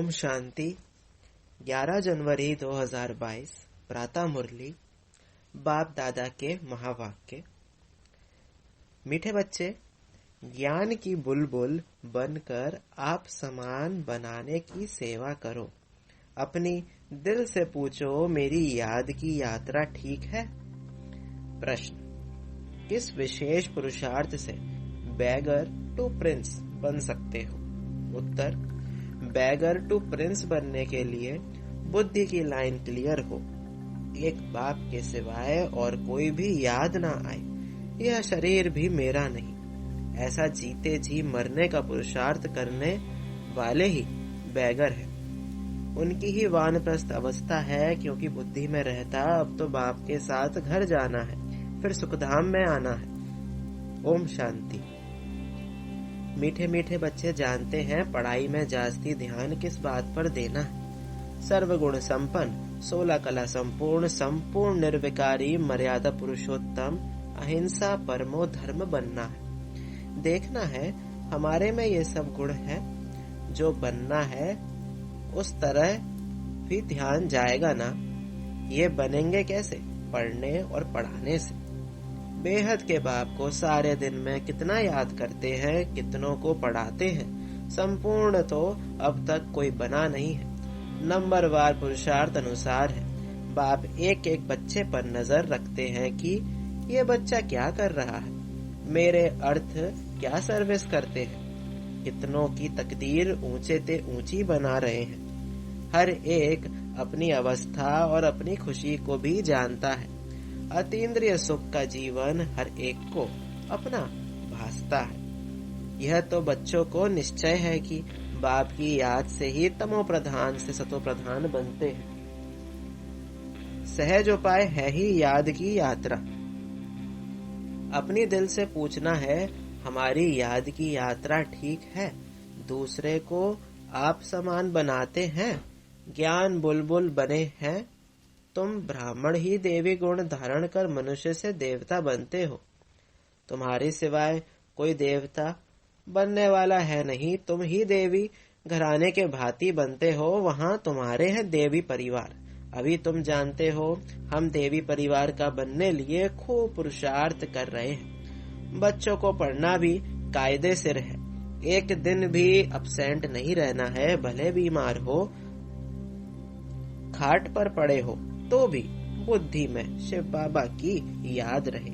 ओम शांति। 11 जनवरी 2022 प्रातः मुरली बाप दादा के महावाक्य। मीठे बच्चे, ज्ञान की बुलबुल बनकर आप समान बनाने की सेवा करो। अपनी दिल से पूछो, मेरी याद की यात्रा ठीक है? प्रश्न, किस विशेष पुरुषार्थ से बैगर टू प्रिंस बन सकते हो? उत्तर, बैगर टू प्रिंस बनने के लिए बुद्धि की लाइन क्लियर हो, एक बाप के सिवाय और कोई भी याद ना आए, यह शरीर भी मेरा नहीं, ऐसा जीते जी मरने का पुरुषार्थ करने वाले ही बैगर है। उनकी ही वानप्रस्थ अवस्था है, क्योंकि बुद्धि में रहता अब तो बाप के साथ घर जाना है, फिर सुखधाम में आना है। ओम शांति। मीठे मीठे बच्चे जानते हैं पढ़ाई में जास्ती ध्यान किस बात पर देना है। सर्वगुण संपन्न, 16 कला संपूर्ण, संपूर्ण निर्विकारी, मर्यादा पुरुषोत्तम, अहिंसा परमो धर्म बनना है। देखना है हमारे में ये सब गुण है, जो बनना है उस तरह भी ध्यान जाएगा ना। ये बनेंगे कैसे? पढ़ने और पढ़ाने से। बेहद के बाप को सारे दिन में कितना याद करते हैं, कितनों को पढ़ाते हैं। संपूर्ण तो अब तक कोई बना नहीं है, नंबरवार पुरुषार्थ अनुसार है। बाप एक एक बच्चे पर नजर रखते हैं कि ये बच्चा क्या कर रहा है, मेरे अर्थ क्या सर्विस करते हैं। कितनों की तकदीर ऊंचे ते ऊंची बना रहे हैं। हर एक अपनी अवस्था और अपनी खुशी को भी जानता है। अतीन्द्रिय सुख का जीवन हर एक को अपना भासता है। यह तो बच्चों को निश्चय है कि बाप की याद से ही तमो प्रधान से सतो प्रधान बनते हैं। सहज उपाय है ही याद की यात्रा। अपनी दिल से पूछना है, हमारी याद की यात्रा ठीक है? दूसरे को आप समान बनाते हैं? ज्ञान बुलबुल बने हैं? तुम ब्राह्मण ही देवी गुण धारण कर मनुष्य से देवता बनते हो। तुम्हारे सिवाय कोई देवता बनने वाला है नहीं। तुम ही देवी घराने के भांति बनते हो। वहां तुम्हारे हैं देवी परिवार। अभी तुम जानते हो हम देवी परिवार का बनने लिए खूब पुरुषार्थ कर रहे हैं। बच्चों को पढ़ना भी कायदे से रहे, एक दिन भी अब्सेंट नहीं रहना है। भले बीमार हो, खाट पर पड़े हो, तो भी बुद्धि में शिव बाबा की याद रहे।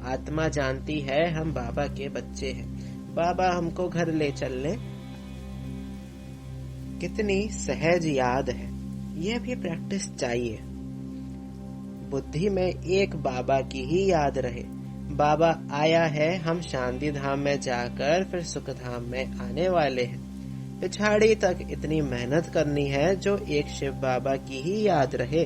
आत्मा जानती है हम बाबा के बच्चे हैं, बाबा हमको घर ले चलने। कितनी सहज याद है, यह भी प्रैक्टिस चाहिए। बुद्धि में एक बाबा की ही याद रहे। बाबा आया है, हम शांति धाम में जाकर फिर सुख धाम में आने वाले हैं। पिछाड़ी तक इतनी मेहनत करनी है जो एक शिव बाबा की ही याद रहे,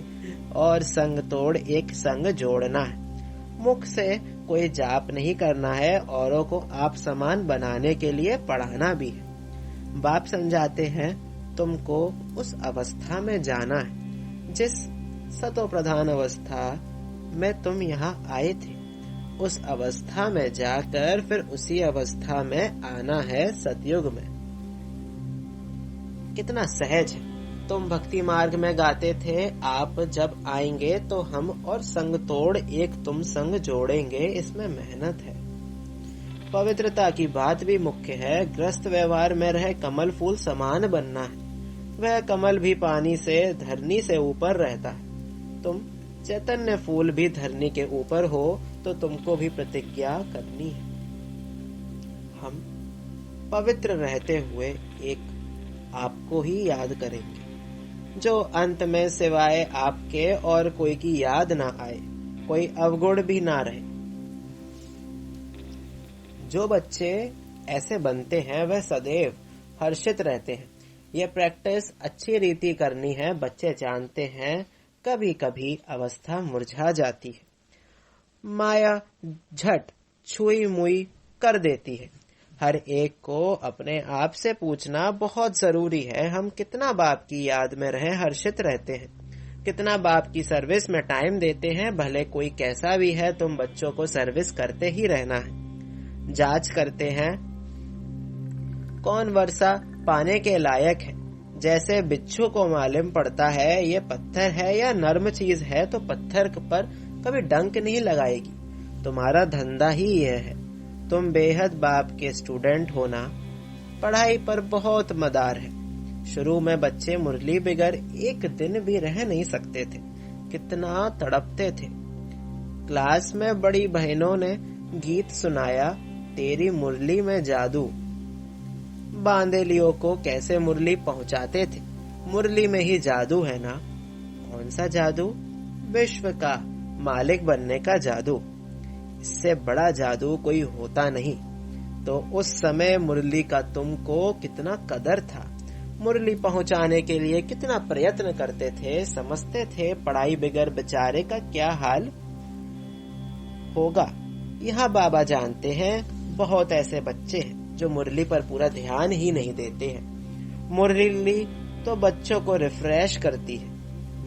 और संग तोड़ एक संग जोड़ना है। मुख से कोई जाप नहीं करना है, औरों को आप समान बनाने के लिए पढ़ाना भी है। बाप समझाते हैं तुमको उस अवस्था में जाना है जिस सतो प्रधान अवस्था में तुम यहाँ आए थे। उस अवस्था में जाकर फिर उसी अवस्था में आना है सतयुग में। कितना सहज है। तुम भक्ति मार्ग में गाते थे, आप जब आएंगे तो हम और संग तोड़ एक तुम संग जोड़ेंगे। इसमें मेहनत है। पवित्रता की बात भी मुख्य है। ग्रस्त व्यवहार में रहे कमल फूल समान बनना है। वह कमल भी पानी से धरनी से ऊपर रहता है। तुम चैतन्य फूल भी धरनी के ऊपर हो, तो तुमको भी प्रतिज्ञा करनी है। हम पवित्र रहते हुए एक आपको ही याद करेंगे, जो अंत में सिवाय आपके और कोई की याद ना आए, कोई अवगुण भी ना रहे। जो बच्चे ऐसे बनते हैं वह सदैव हर्षित रहते हैं। यह प्रैक्टिस अच्छी रीति करनी है। बच्चे जानते हैं कभी कभी अवस्था मुरझा जाती है, माया झट छुई मुई कर देती है। हर एक को अपने आप से पूछना बहुत जरूरी है, हम कितना बाप की याद में रहे हर्षित रहते हैं, कितना बाप की सर्विस में टाइम देते हैं। भले कोई कैसा भी है, तुम बच्चों को सर्विस करते ही रहना है। जांच करते हैं कौन वर्षा पाने के लायक है। जैसे बिच्छू को मालूम पड़ता है ये पत्थर है या नर्म चीज है, तो पत्थर पर कभी डंक नहीं लगाएगी। तुम्हारा धंधा ही यह है। तुम बेहद बाप के स्टूडेंट होना, पढ़ाई पर बहुत मदार है। शुरू में बच्चे मुरली बिगर एक दिन भी रह नहीं सकते थे, कितना तड़पते थे। क्लास में बड़ी बहनों ने गीत सुनाया, तेरी मुरली में जादू। बांदेलियों को कैसे मुरली पहुंचाते थे, मुरली में ही जादू है ना। कौन सा जादू? विश्व का मालिक बनने का जादू। इससे बड़ा जादू कोई होता नहीं। तो उस समय मुरली का तुमको कितना कदर था, मुरली पहुंचाने के लिए कितना प्रयत्न करते थे। समझते थे पढ़ाई बिगर बेचारे का क्या हाल होगा। यहाँ बाबा जानते हैं बहुत ऐसे बच्चे हैं जो मुरली पर पूरा ध्यान ही नहीं देते हैं। मुरली तो बच्चों को रिफ्रेश करती है।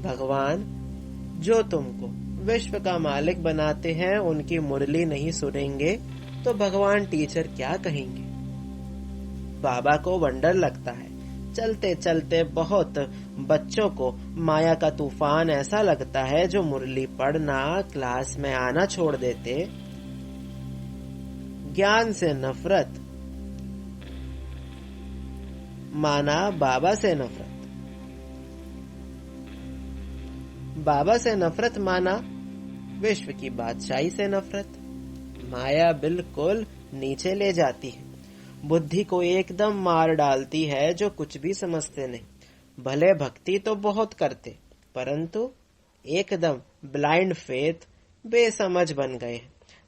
भगवान जो तुमको विश्व का मालिक बनाते हैं उनकी मुरली नहीं सुनेंगे तो भगवान टीचर क्या कहेंगे। बाबा को वंडर लगता है, चलते चलते बहुत बच्चों को माया का तूफान ऐसा लगता है जो मुरली पढ़ना, क्लास में आना छोड़ देते। ज्ञान से नफरत माना बाबा से नफरत, बाबा से नफरत माना विश्व की बादशाही से नफरत। माया बिल्कुल नीचे ले जाती है, बुद्धि को एकदम मार डालती है जो कुछ भी समझते नहीं। भले भक्ति तो बहुत करते परंतु एकदम ब्लाइंड फेथ, बेसमझ बन गए।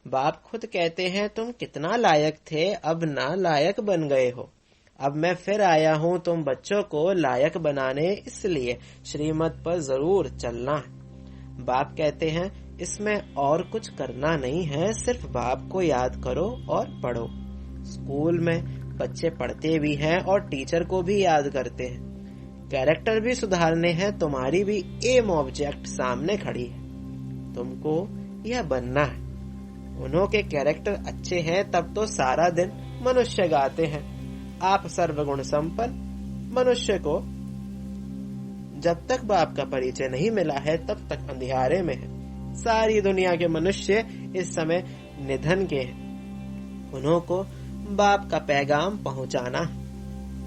बाप खुद कहते हैं तुम कितना लायक थे, अब ना लायक बन गए हो। अब मैं फिर आया हूँ तुम बच्चों को लायक बनाने, इसलिए श्रीमत पर जरूर चलना है। बाप कहते हैं इसमें और कुछ करना नहीं है, सिर्फ बाप को याद करो और पढ़ो। स्कूल में बच्चे पढ़ते भी हैं और टीचर को भी याद करते हैं। कैरेक्टर भी सुधारने हैं, तुम्हारी भी एम ऑब्जेक्ट सामने खड़ी है, तुमको यह बनना है। उन्हों के कैरेक्टर अच्छे हैं तब तो सारा दिन मनुष्य गाते हैं। आप सर्वगुण संपन्न मनुष्य को जब तक बाप का परिचय नहीं मिला है तब तक अंधियारे में है। सारी दुनिया के मनुष्य इस समय निधन के हैं, उन्हों को बाप का पैगाम पहुंचाना।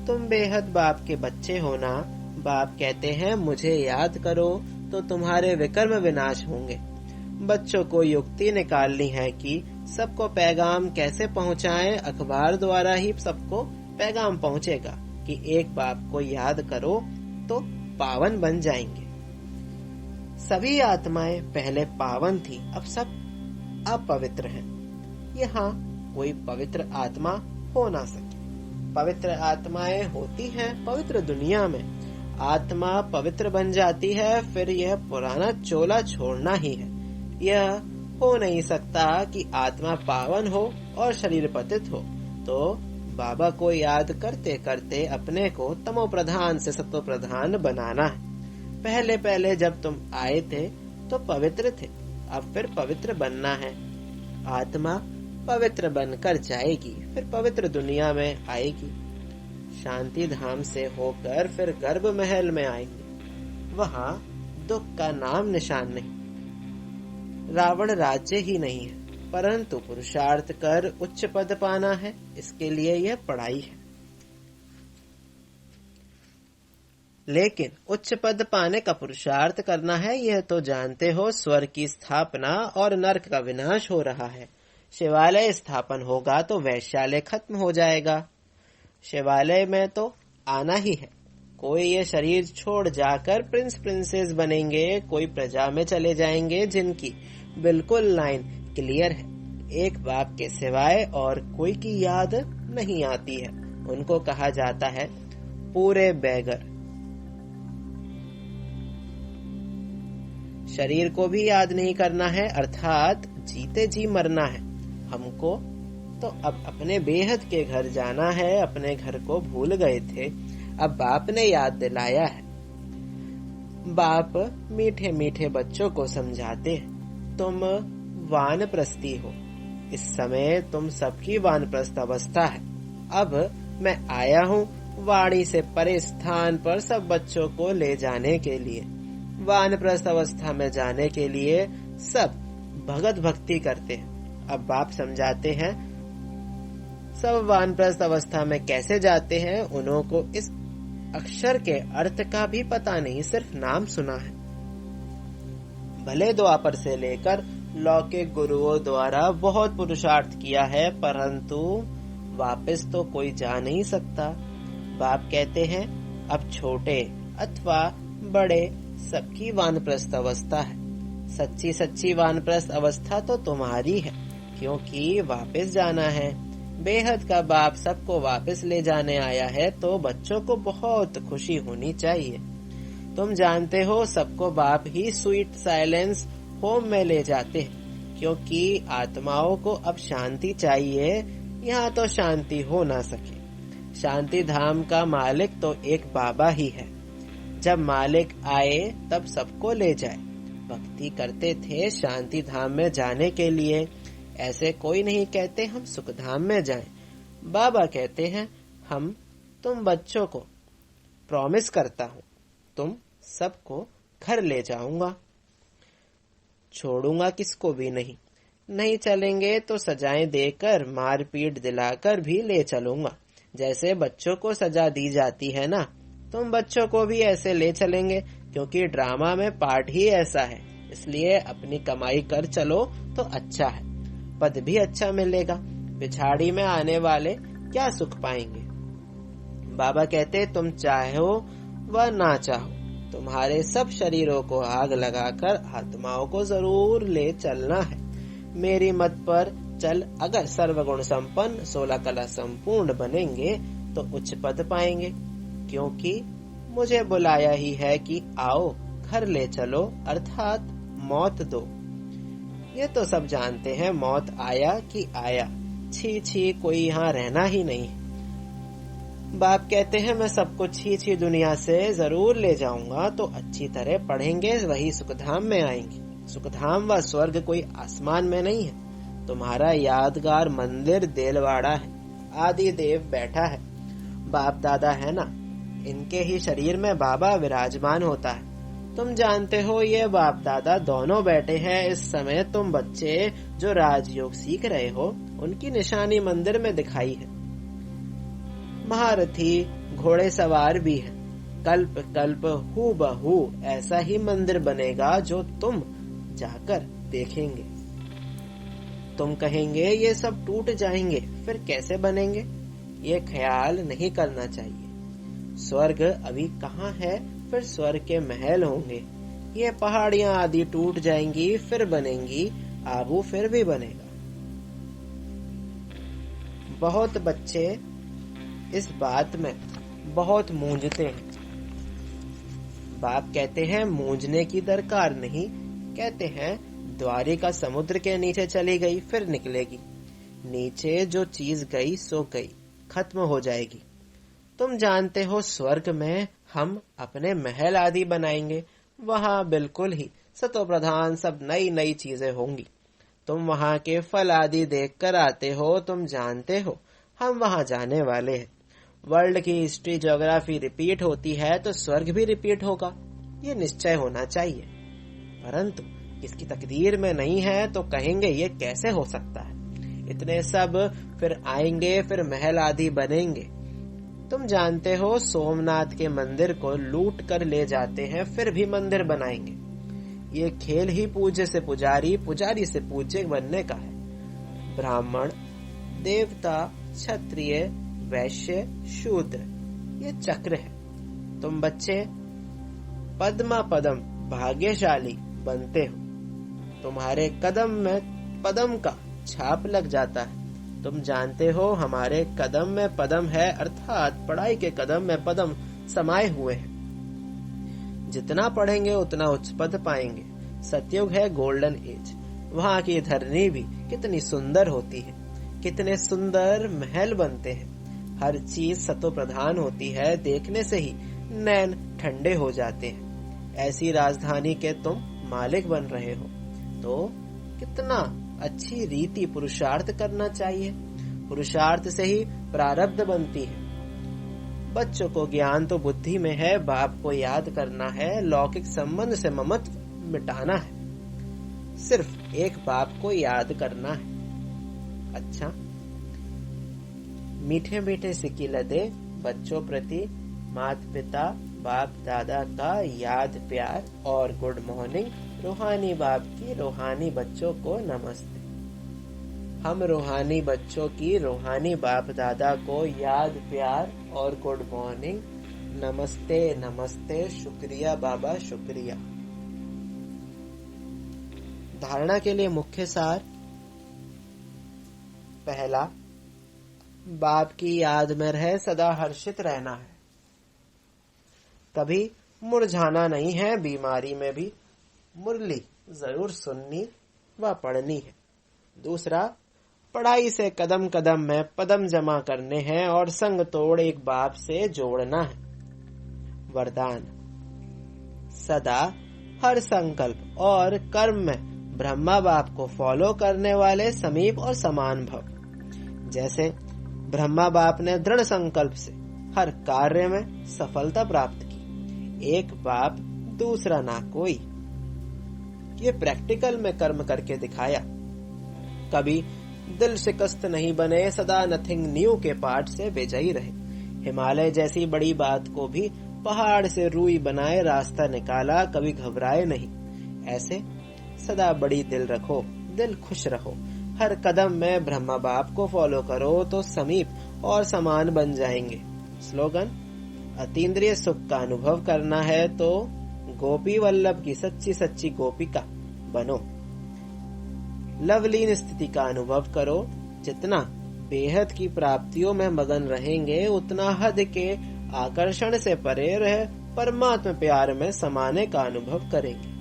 तुम बेहद बाप के बच्चे होना। बाप कहते हैं मुझे याद करो तो तुम्हारे विकर्म विनाश होंगे। बच्चों को युक्ति निकालनी है कि सबको पैगाम कैसे पहुंचाएं। अखबार द्वारा ही सबको पैगाम पहुंचेगा कि एक बाप को याद करो तो पावन बन जाएंगे। सभी आत्माएं पहले पावन थी, अब सब अपवित्र हैं। यहाँ कोई पवित्र आत्मा हो ना सके। पवित्र आत्माएं होती हैं पवित्र दुनिया में। आत्मा पवित्र बन जाती है, फिर यह पुराना चोला छोड़ना ही है। यह हो नहीं सकता कि आत्मा पावन हो और शरीर पतित हो। तो बाबा को याद करते करते अपने को तमो प्रधान से सतो प्रधान बनाना है। पहले पहले जब तुम आए थे तो पवित्र थे, अब फिर पवित्र बनना है। आत्मा पवित्र बनकर जाएगी, फिर पवित्र दुनिया में आएगी। शांति धाम से होकर फिर गर्भ महल में आएंगे। वहाँ दुख का नाम निशान नहीं, रावण राज्य ही नहीं है, परंतु पुरुषार्थ कर उच्च पद पाना है। इसके लिए यह पढ़ाई है। लेकिन उच्च पद पाने का पुरुषार्थ करना है, यह तो जानते हो। स्वर्ग की स्थापना और नरक का विनाश हो रहा है। शिवालय स्थापन होगा तो वैश्यालय खत्म हो जाएगा। शिवालय में तो आना ही है। कोई ये शरीर छोड़ जाकर प्रिंस प्रिंसेस बनेंगे, कोई प्रजा में चले जाएंगे जिनकी बिल्कुल लाइन क्लियर है, एक बाप के सिवाय और कोई की याद नहीं आती है। उनको कहा जाता है पूरे बैगर। शरीर को भी याद नहीं करना है, अर्थात जीते जी मरना है हमको। तो अब अपने बेहद के घर जाना है। अपने घर को भूल गए थे, अब बाप ने याद दिलाया है। बाप मीठे मीठे बच्चों को समझाते हैं, तुम वानप्रस्थी हो। इस समय तुम सबकी वानप्रस्थ अवस्था है। अब मैं आया हूँ वाणी से परे स्थान पर सब बच्चों को ले जाने के लिए, वानप्रस्थ अवस्था में जाने के लिए सब भगत भक्ति करते हैं। अब बाप समझाते हैं सब वानप्रस्थ अवस्था में कैसे जाते हैं। उन्हों को इस अक्षर के अर्थ का भी पता नहीं, सिर्फ नाम सुना है। भले द्वापर से लेकर लौकिक गुरुओं द्वारा बहुत पुरुषार्थ किया है, परंतु वापस तो कोई जा नहीं सकता। बाप कहते हैं अब छोटे अथवा बड़े सबकी वानप्रस्थ अवस्था है। सच्ची सच्ची वानप्रस्थ अवस्था तो तुम्हारी है, क्योंकि वापस जाना है। बेहद का बाप सबको वापस ले जाने आया है, तो बच्चों को बहुत खुशी होनी चाहिए। तुम जानते हो सबको बाप ही स्वीट साइलेंस होम में ले जाते हैं, क्योंकि आत्माओं को अब शांति चाहिए। यहाँ तो शांति हो ना सके। शांति धाम का मालिक तो एक बाबा ही है। जब मालिक आए तब सबको ले जाए। भक्ति करते थे शांति धाम में जाने के लिए। ऐसे कोई नहीं कहते हम सुख धाम में जाएं। बाबा कहते हैं हम तुम बच्चों को प्रॉमिस करता हूँ, तुम सबको घर ले जाऊंगा, छोड़ूंगा किसको भी नहीं। नहीं चलेंगे तो सजाएं देकर मारपीट दिलाकर भी ले चलूंगा। जैसे बच्चों को सजा दी जाती है ना, तुम बच्चों को भी ऐसे ले चलेंगे, क्योंकि ड्रामा में पार्ट ही ऐसा है। इसलिए अपनी कमाई कर चलो तो अच्छा है, पद भी अच्छा मिलेगा। पिछाड़ी में आने वाले क्या सुख पाएंगे। बाबा कहते तुम चाहो व ना चाहो, तुम्हारे सब शरीरों को आग लगाकर आत्माओं को जरूर ले चलना है। मेरी मत पर चल, अगर सर्वगुण संपन्न 16 कला संपूर्ण बनेंगे तो उच्च पद पाएंगे, क्योंकि मुझे बुलाया ही है कि आओ घर ले चलो, अर्थात मौत दो। ये तो सब जानते हैं मौत आया कि आया, छी छी कोई यहाँ रहना ही नहीं। बाप कहते हैं मैं सबको छी छी दुनिया से जरूर ले जाऊंगा, तो अच्छी तरह पढ़ेंगे वही सुखधाम में आएंगे। सुखधाम व स्वर्ग कोई आसमान में नहीं है। तुम्हारा यादगार मंदिर देलवाड़ा है, आदि देव बैठा है, बाप दादा है ना, इनके ही शरीर में बाबा विराजमान होता है। तुम जानते हो ये बाप दादा दोनों बैठे हैं। इस समय तुम बच्चे जो राजयोग सीख रहे हो, उनकी निशानी मंदिर में दिखाई है। महारथी घोड़े सवार भी है। कल्प कल्प हूबहू ऐसा ही मंदिर बनेगा जो तुम जाकर देखेंगे। तुम कहेंगे ये सब टूट जाएंगे, फिर कैसे बनेंगे? ये ख्याल नहीं करना चाहिए। स्वर्ग अभी कहाँ है, फिर स्वर्ग के महल होंगे। ये पहाड़ियां आदि टूट जाएंगी फिर बनेंगी, आबू फिर भी बनेगा। बहुत बच्चे इस बात में बहुत मूंझते हैं। बाप कहते हैं मूंझने की दरकार नहीं, कहते हैं द्वारिका समुद्र के नीचे चली गई फिर निकलेगी। नीचे जो चीज गई सो गई, खत्म हो जाएगी। तुम जानते हो स्वर्ग में हम अपने महल आदि बनाएंगे। वहाँ बिल्कुल ही सतो प्रधान सब नई नई चीजें होंगी। तुम वहाँ के फल आदि देखकर आते हो। तुम जानते हो हम वहाँ जाने वाले हैं। वर्ल्ड की हिस्ट्री ज्योग्राफी रिपीट होती है तो स्वर्ग भी रिपीट होगा, ये निश्चय होना चाहिए। परंतु इसकी तकदीर में नहीं है तो कहेंगे ये कैसे हो सकता है। इतने सब फिर आएंगे, फिर महल आदि बनेंगे। तुम जानते हो सोमनाथ के मंदिर को लूट कर ले जाते हैं, फिर भी मंदिर बनाएंगे। ये खेल ही पूज्य से पुजारी, पुजारी से पूज्य बनने का है। ब्राह्मण, देवता, क्षत्रिय, वैश्य, शूद्र, ये चक्र है। तुम बच्चे पद्मा पदम भाग्यशाली बनते हो। तुम्हारे कदम में पदम का छाप लग जाता है। तुम जानते हो हमारे कदम में पदम है, अर्थात पढ़ाई के कदम में पदम समाये हुए हैं। जितना पढ़ेंगे उतना उच्च पद पाएंगे। सतयुग है गोल्डन एज। वहाँ की धरनी भी कितनी सुंदर होती है, कितने सुंदर महल बनते हैं। हर चीज सतो प्रधान होती है, देखने से ही नैन ठंडे हो जाते हैं। ऐसी राजधानी के तुम मालिक बन रहे हो, तो कितना अच्छी रीति पुरुषार्थ करना चाहिए। पुरुषार्थ से ही प्रारब्ध बनती है। बच्चों को ज्ञान तो बुद्धि में है, बाप को याद करना है, लौकिक संबंध से ममत्व मिटाना है, सिर्फ एक बाप को याद करना है। अच्छा, मीठे मीठे सिक्की लदे बच्चों प्रति माता पिता बाप दादा का याद प्यार और गुड मॉर्निंग। रूहानी बाप की रूहानी बच्चों को नमस्ते। हम रूहानी बच्चों की रूहानी बाप दादा को याद प्यार और गुड मॉर्निंग। नमस्ते नमस्ते, शुक्रिया बाबा शुक्रिया। धारणा के लिए मुख्य सार। पहला, बाप की याद में रह सदा हर्षित रहना है, कभी मुरझाना नहीं है। बीमारी में भी मुरली जरूर सुननी व पढ़नी है। दूसरा, पढ़ाई से कदम कदम में पदम जमा करने हैं और संग तोड़ एक बाप से जोड़ना है। वरदान, सदा हर संकल्प और कर्म में ब्रह्मा बाप को फॉलो करने वाले समीप और समान भव। जैसे ब्रह्मा बाप ने दृढ़ संकल्प से हर कार्य में सफलता प्राप्त की, एक बाप दूसरा ना कोई। ये प्रैक्टिकल में कर्म करके दिखाया। कभी दिल शिकस्त नहीं बने, सदा नथिंग न्यू के पाठ से बेजाई रहे। हिमालय जैसी बड़ी बात को भी पहाड़ से रूई बनाए रास्ता निकाला, कभी घबराए नहीं। ऐसे सदा बड़ी दिल रखो, दिल खुश रहो। हर कदम में ब्रह्मा बाप को फॉलो करो तो समीप और समान बन जाएंगे। स्लोगन, अतीन्द्रिय सुख का अनुभव करना है तो गोपी वल्लभ की सच्ची सच्ची गोपिका बनो। लवलीन स्थिति का अनुभव करो। जितना बेहद की प्राप्तियों में मगन रहेंगे, उतना हद के आकर्षण से परे रह परमात्मा प्यार में समाने का अनुभव करेंगे।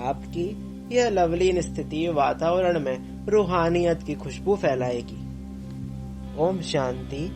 आपकी यह लवलीन स्थिति वातावरण में रूहानियत की खुशबू फैलाएगी। ओम शांति।